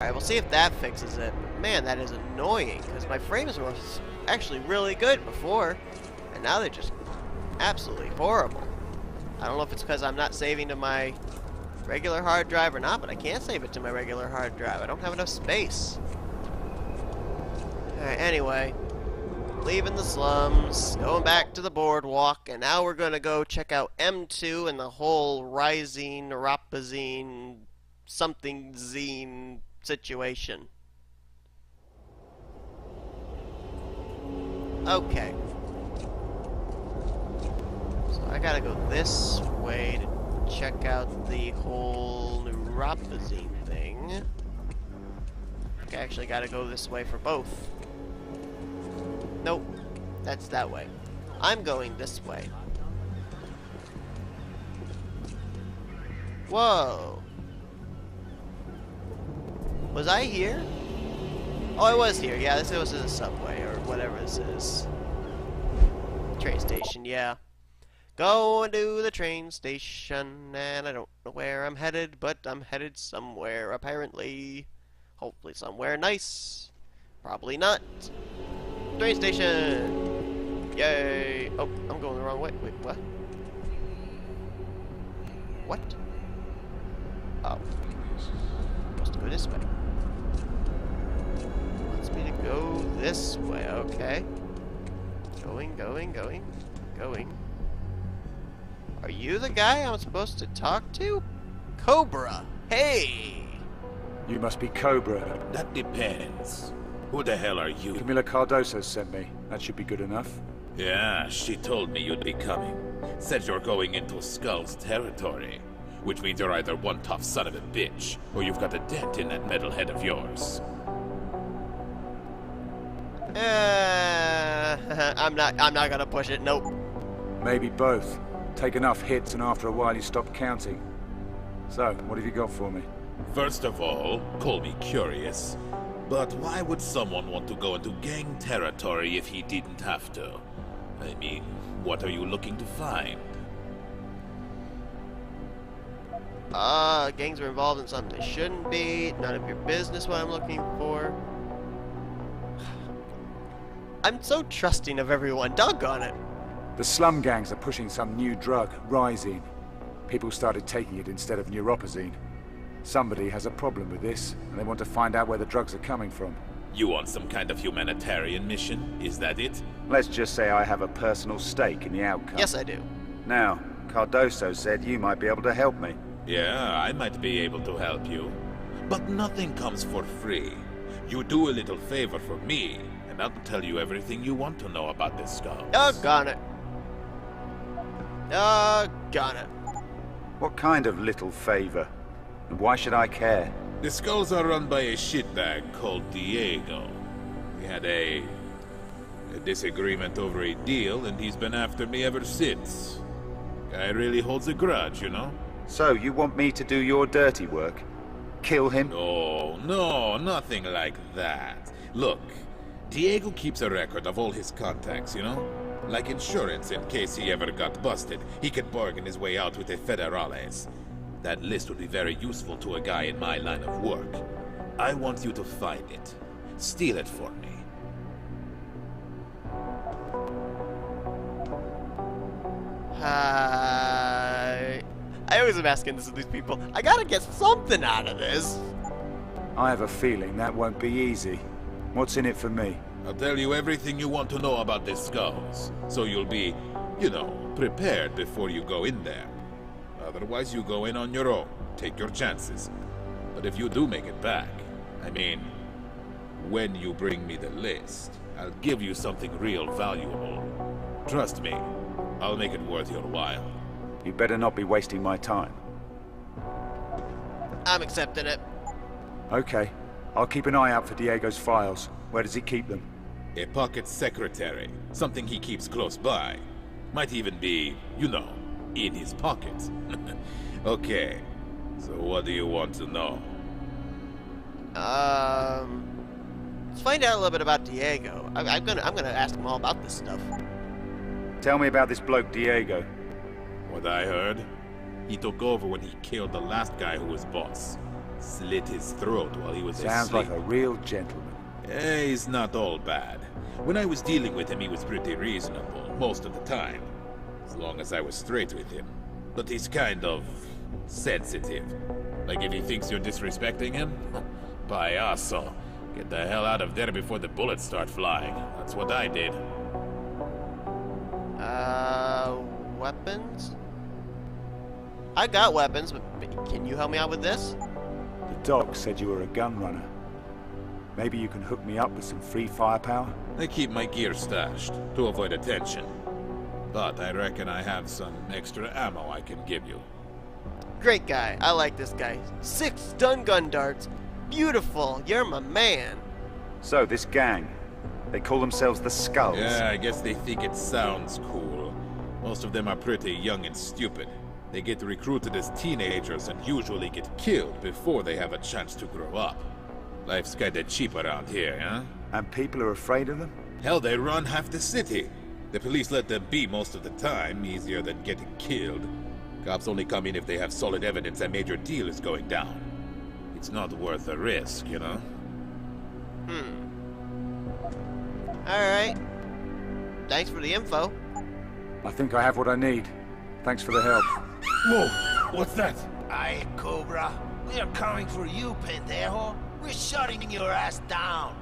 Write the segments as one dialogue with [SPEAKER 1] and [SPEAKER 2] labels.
[SPEAKER 1] Alright, we'll see if that fixes it. But man, that is annoying, because my frames were actually really good before, and now they're just absolutely horrible. I don't know if it's because I'm not saving to my regular hard drive or not, but I can't save it to my regular hard drive. I don't have enough space. Alright, anyway. Leaving the slums, going back to the boardwalk, and now we're going to go check out M2 and the whole Rising, Rapazine, something zine situation. Okay. So I gotta go this way to check out the whole Rapazine thing. I think I actually gotta go this way for both. Nope, that's that way. I'm going this way. Whoa. Was I here? Oh, I was here. Yeah, this was a subway or whatever this is. Train station, yeah. Going to the train station, and I don't know where I'm headed, but I'm headed somewhere, apparently. Hopefully somewhere nice. Probably not. Train station! Yay! Oh, I'm going the wrong way. Wait, what? What? Oh. Supposed to go this way. Wants me to go this way, okay. Going. Are you the guy I'm supposed to talk to? Cobra! Hey!
[SPEAKER 2] You must be Cobra.
[SPEAKER 3] That depends. Who the hell are you?
[SPEAKER 2] Camilla Cardoso sent me. That should be good enough.
[SPEAKER 3] Yeah, she told me you'd be coming. Said you're going into Skull's territory. Which means you're either one tough son of a bitch, or you've got a dent in that metal head of yours.
[SPEAKER 1] I'm not gonna push it, nope.
[SPEAKER 2] Maybe both. Take enough hits and after a while you stop counting. So, what have you got for me?
[SPEAKER 3] First of all, call me curious. But why would someone want to go into gang territory if he didn't have to? I mean, what are you looking to find?
[SPEAKER 1] Gangs are involved in something they shouldn't be. None of your business what I'm looking for. I'm so trusting of everyone. Doggone it.
[SPEAKER 2] The slum gangs are pushing some new drug, Rising. People started taking it instead of neuropazine. Somebody has a problem with this, and they want to find out where the drugs are coming from.
[SPEAKER 3] You want some kind of humanitarian mission? Is that it?
[SPEAKER 4] Let's just say I have a personal stake in the outcome.
[SPEAKER 1] Yes, I do.
[SPEAKER 4] Now, Cardoso said you might be able to help me.
[SPEAKER 3] Yeah, I might be able to help you. But nothing comes for free. You do a little favor for me, and I'll tell you everything you want to know about this skull.
[SPEAKER 1] Doggone it. Doggone it.
[SPEAKER 4] What kind of little favor? And why should I care?
[SPEAKER 3] The skulls are run by a shitbag called Diego. We had a disagreement over a deal, and he's been after me ever since. Guy really holds a grudge, you know?
[SPEAKER 4] So, you want me to do your dirty work? Kill him?
[SPEAKER 3] No, nothing like that. Look, Diego keeps a record of all his contacts, you know? Like insurance in case he ever got busted. He could bargain his way out with the Federales. That list would be very useful to a guy in my line of work. I want you to find it. Steal it for me.
[SPEAKER 1] I always am asking this of these people. I gotta get something out of this.
[SPEAKER 2] I have a feeling that won't be easy. What's in it for me?
[SPEAKER 3] I'll tell you everything you want to know about the skulls. So you'll be, you know, prepared before you go in there. Otherwise, you go in on your own. Take your chances. But if you do make it back, I mean, when you bring me the list, I'll give you something real valuable. Trust me, I'll make it worth your while.
[SPEAKER 4] You better not be wasting my time.
[SPEAKER 1] I'm accepting it.
[SPEAKER 2] Okay. I'll keep an eye out for Diego's files. Where does he keep them?
[SPEAKER 3] A pocket secretary. Something he keeps close by. Might even be, you know, in his pocket. Okay. So what do you want to know?
[SPEAKER 1] Let's find out a little bit about Diego. I'm gonna ask him all about this stuff.
[SPEAKER 4] Tell me about this bloke,
[SPEAKER 3] What I heard? He took over when he killed the last guy who was boss. Slit his throat while he was
[SPEAKER 2] Sounds
[SPEAKER 3] asleep.
[SPEAKER 2] like a real gentleman.
[SPEAKER 3] He's not all bad. When I was dealing with him, he was pretty reasonable, most of the time. As long as I was straight with him. But he's kind of sensitive. Like if he thinks you're disrespecting him? Payaso. Get the hell out of there before the bullets start flying. That's what I did.
[SPEAKER 1] Weapons? I got weapons, but can you help me out with this?
[SPEAKER 2] The doc said you were a gun runner. Maybe you can hook me up with some free firepower?
[SPEAKER 3] I keep my gear stashed to avoid attention. But I reckon I have some extra ammo I can give you.
[SPEAKER 1] Great guy. I like this guy. 6 stun gun darts. Beautiful. You're my man.
[SPEAKER 4] So, this gang, they call themselves the Skulls.
[SPEAKER 3] Yeah, I guess they think it sounds cool. Most of them are pretty young and stupid. They get recruited as teenagers and usually get killed before they have a chance to grow up. Life's kinda cheap around here, huh?
[SPEAKER 2] And people are afraid of them?
[SPEAKER 3] Hell, they run half the city. The police let them be most of the time, easier than getting killed. Cops only come in if they have solid evidence a major deal is going down. It's not worth the risk, you know?
[SPEAKER 1] Alright. Thanks for the info.
[SPEAKER 2] I think I have what I need. Thanks for the help.
[SPEAKER 3] Whoa! What's that?
[SPEAKER 5] Aye, Cobra. We are coming for you, pendejo. We're shutting your ass down.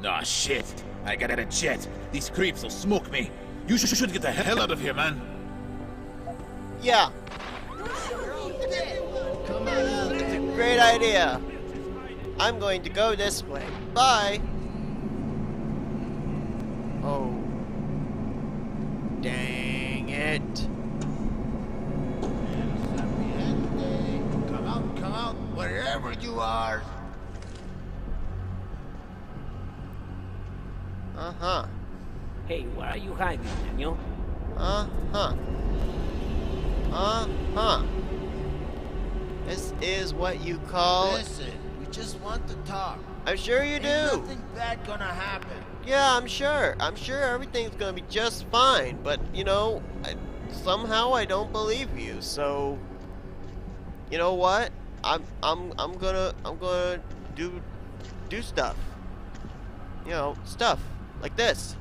[SPEAKER 3] Nah, shit. I got a jet. These creeps will smoke me. You should get the hell out of here, man.
[SPEAKER 1] Yeah. It's a great idea. I'm going to go this way. Bye. Oh. Dang it.
[SPEAKER 5] Come out, wherever you are.
[SPEAKER 1] Uh-huh.
[SPEAKER 6] Hey, where are you hiding, Daniel?
[SPEAKER 1] Uh-huh. Uh-huh. This is what you call...
[SPEAKER 5] Listen, we just want to talk.
[SPEAKER 1] I'm sure you
[SPEAKER 5] Ain't
[SPEAKER 1] do.
[SPEAKER 5] nothing bad gonna happen.
[SPEAKER 1] Yeah, I'm sure. I'm sure everything's gonna be just fine. But, you know, somehow I don't believe you. So, you know what? I'm gonna do stuff. You know, stuff like this.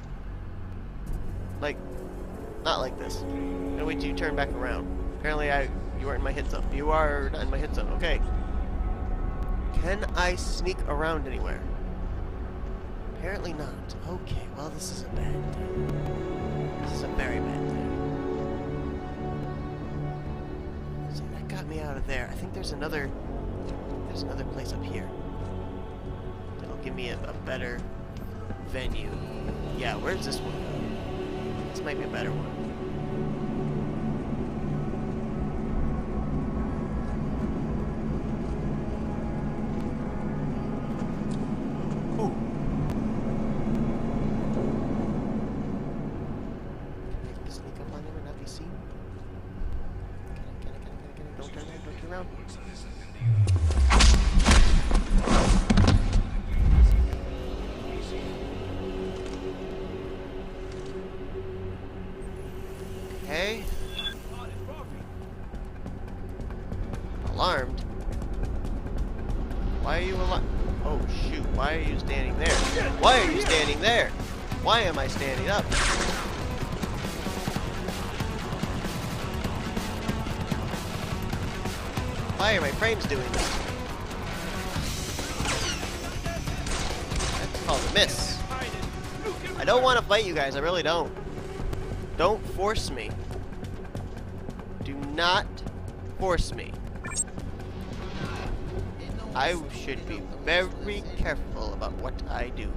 [SPEAKER 1] Like, not like this. Gonna wait till you turn back around. Apparently, you weren't in my hit zone. You are not in my hit zone. Okay. Can I sneak around anywhere? Apparently not. Okay, well, this is a bad thing. This is a very bad thing. So that got me out of there. I think there's another place up here. That'll give me a better venue. Yeah, where's this one? This might be a better one. Ooh. Can I sneak up on him and not be seen? Can I? Don't turn around, don't turn around. Okay. Alarmed? Why are you alarmed? Oh shoot, why are you standing there? Why are you standing there? Why am I standing up? Why are my frames doing this? That's called a miss. I don't want to fight you guys, I really don't. Don't force me. Do not force me. I should be very careful about what I do.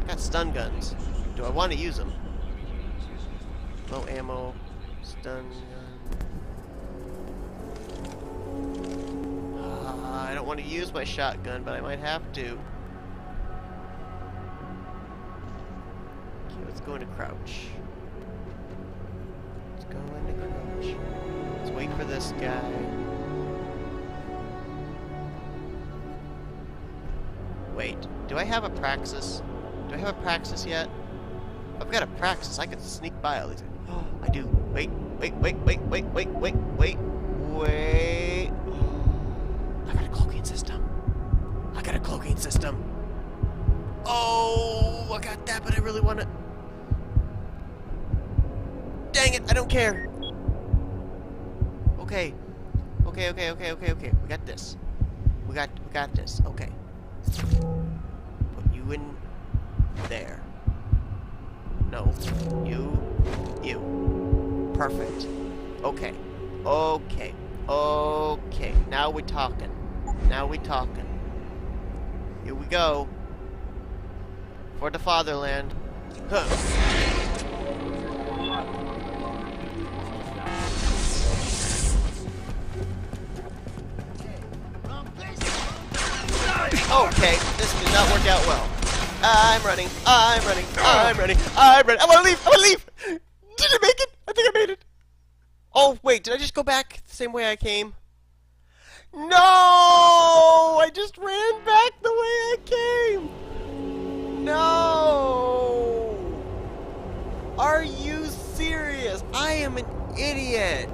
[SPEAKER 1] I got stun guns. Do I want to use them? Low ammo, stun gun. I don't want to use my shotgun, but I might have to. Okay, let's go into crouch. Let's go into crouch. Let's wait for this guy. Wait, do I have a praxis? Do I have a praxis yet? I've got a praxis. I can sneak by all these. Oh, I do. Wait. system. Oh, I got that, but I really want to... Dang it, I don't care. Okay. Okay. We got this. We got this. Okay. Put you in there. No. You. Perfect. Okay. Now we're talking. Here we go. For the fatherland. Huh. Okay, this did not work out well. I'm running. I wanna leave! Did I make it? I think I made it. Oh, wait, did I just go back the same way I came? No! I just ran back the way I came! No! Are you serious? I am an idiot!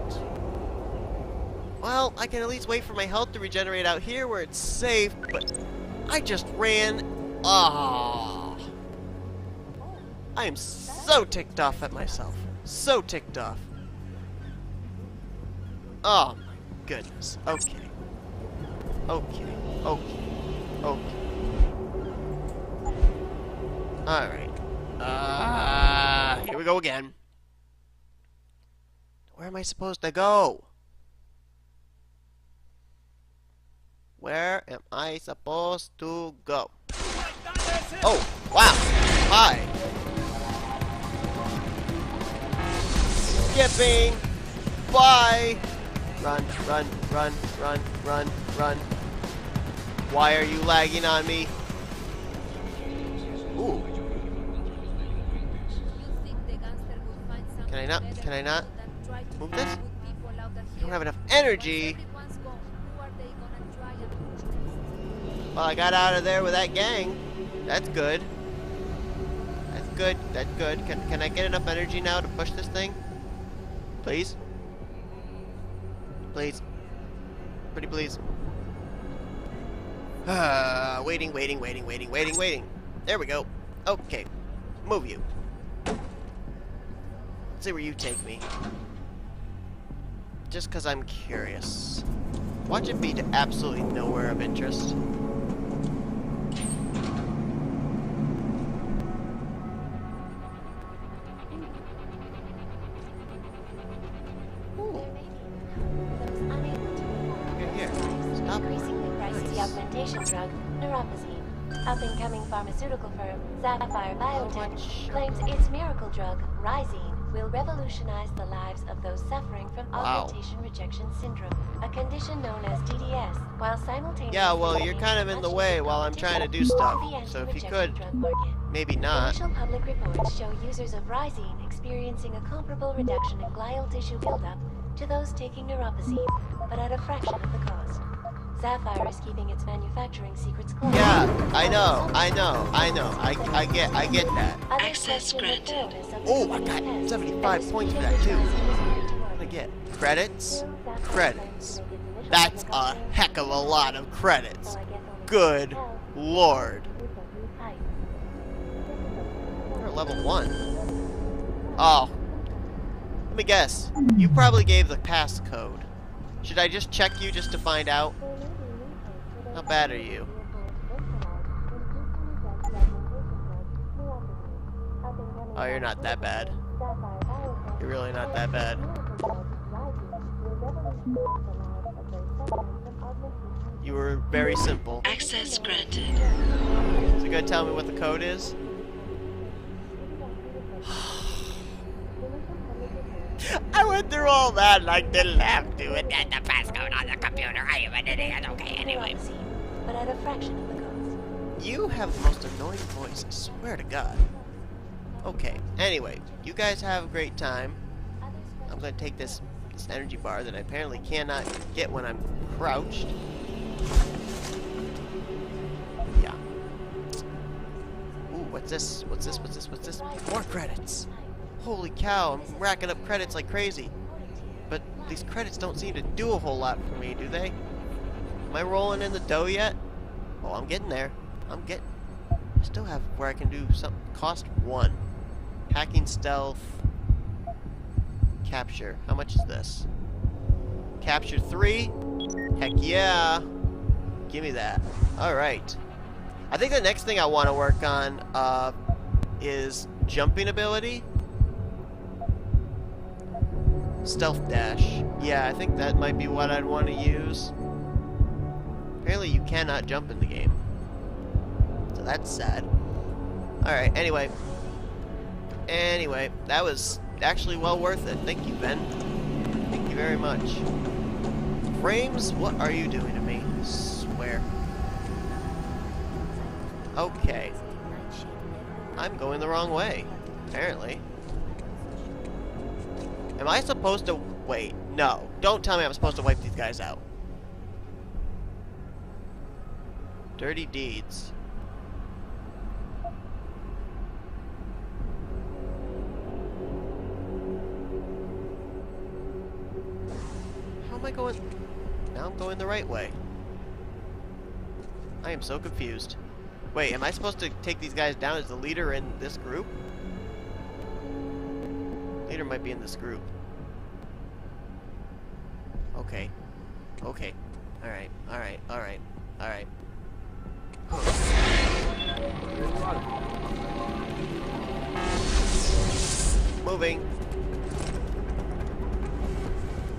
[SPEAKER 1] Well, I can at least wait for my health to regenerate out here where it's safe, but I just ran... Ah! I am so ticked off at myself. So ticked off. Oh my goodness. Okay. Alright. Here we go again. Where am I supposed to go? Where am I supposed to go? Oh, wow. Hi. Skipping. Bye. Run. Why are you lagging on me? Ooh. Can I not move this? I don't have enough energy. Well, I got out of there with that gang. That's good. That's good. Can I get enough energy now to push this thing? Please? Please. Pretty please. Waiting. There we go. Okay. Move you. Let's see where you take me. Just because I'm curious. Watch it be to absolutely nowhere of interest.
[SPEAKER 7] Drug, neuropazine. Up-and-coming pharmaceutical firm Sapphire Biotech claims its miracle drug, Rhizine, will revolutionize the lives of those suffering from augmentation rejection syndrome, a condition known as DDS, while simultaneously...
[SPEAKER 1] Yeah, well, you're kind of in the way while I'm trying to do stuff, so if you could, maybe not.
[SPEAKER 7] Initial public reports show users of Rhizine experiencing a comparable reduction in glial tissue buildup to those taking neuropazine, but at a fraction of the cost. Sapphire is keeping its manufacturing secrets close.
[SPEAKER 1] Yeah, I know. I get that.
[SPEAKER 7] Access granted.
[SPEAKER 1] Oh, I got 75 points for that too. What did I get? Credits? Credits. That's a heck of a lot of credits. Good lord. We're at level 1. Oh. Let me guess. You probably gave the passcode. Should I just check you just to find out? How bad are you? Oh, you're not that bad. You're really not that bad. You were very simple.
[SPEAKER 7] Access granted.
[SPEAKER 1] So you gonna tell me what the code is? I went through all that and I didn't have to. And get the passcode on the computer. I am an idiot. Okay, anyway.
[SPEAKER 7] But at a fraction of the cost.
[SPEAKER 1] You have the most annoying voice, I swear to God. Okay, anyway, you guys have a great time. I'm gonna take this energy bar that I apparently cannot get when I'm crouched. Yeah. Ooh, what's this? More credits! Holy cow, I'm racking up credits like crazy. But these credits don't seem to do a whole lot for me, do they? Am I rolling in the dough yet? Oh, I'm getting there. I still have where I can do something. Cost 1. Hacking stealth. Capture. How much is this? Capture 3? Heck yeah! Give me that. Alright. I think the next thing I want to work on is jumping ability. Stealth dash. Yeah, I think that might be what I'd want to use. Apparently you cannot jump in the game. So that's sad. Alright, anyway. Anyway, that was actually well worth it. Thank you, Ben. Thank you very much. Frames, what are you doing to me? I swear. Okay. I'm going the wrong way, apparently. Am I supposed to... Wait, no. Don't tell me I'm supposed to wipe these guys out. Dirty deeds. How am I going... Now I'm going the right way. I am so confused. Wait, am I supposed to take these guys down as the leader in this group? Leader might be in this group. Okay. Okay. Alright, alright, alright, alright. Moving.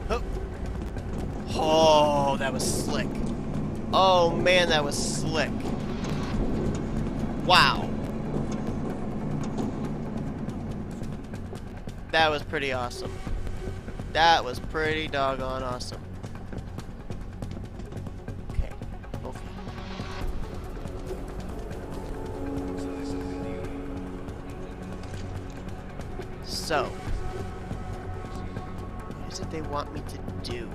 [SPEAKER 1] Oh. Oh, that was slick. Oh man, that was slick. Wow. That was pretty awesome. That was pretty doggone awesome. Okay. Okay. So, what is it they want me to do?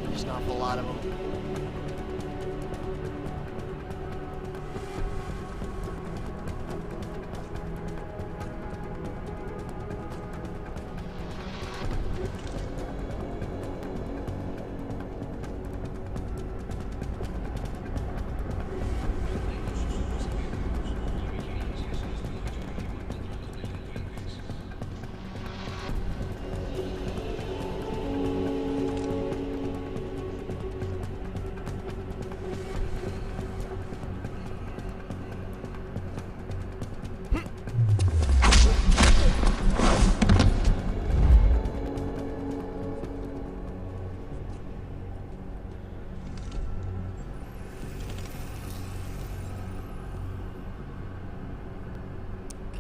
[SPEAKER 1] There's an awful lot of them.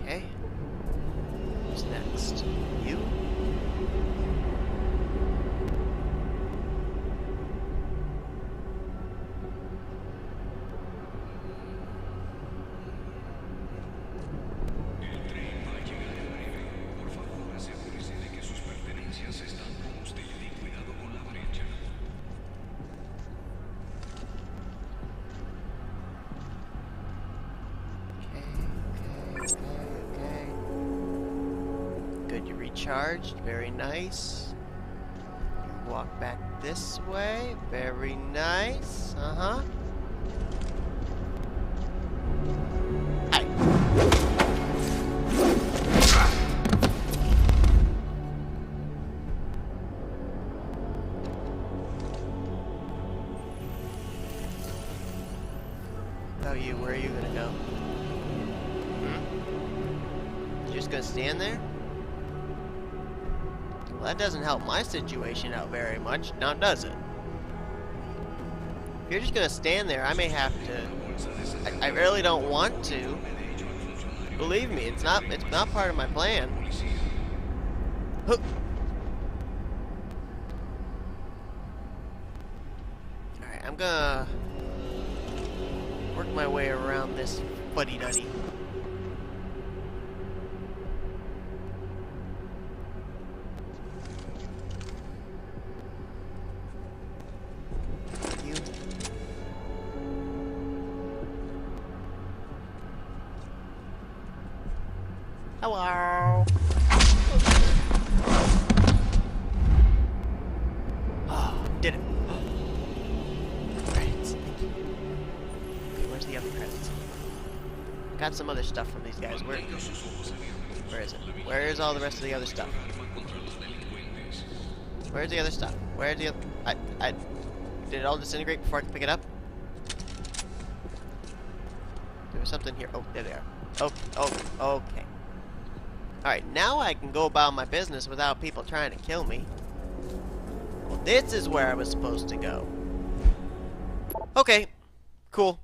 [SPEAKER 1] Okay. Who's next? You? Good, you recharged. Very nice. You walk back this way. Very nice. Uh-huh. Hi. Oh, you, where are you gonna go? Hmm? You're just gonna stand there? Well, that doesn't help my situation out very much, now does it? If you're just gonna stand there, I may have to... I really don't want to. Believe me, it's not part of my plan. Huh. Alright, I'm gonna work my way around this fuddy-duddy. You Hello. Oh, did it. Credits. Okay, where's the other credits? Got some other stuff from these guys. Where is it? Where's all the rest of the other stuff? Where's the other stuff? Where's the other... Did it all disintegrate before I could pick it up? There was something here. Oh, there they are. Oh, okay. Alright, now I can go about my business without people trying to kill me. Well, this is where I was supposed to go. Okay, cool.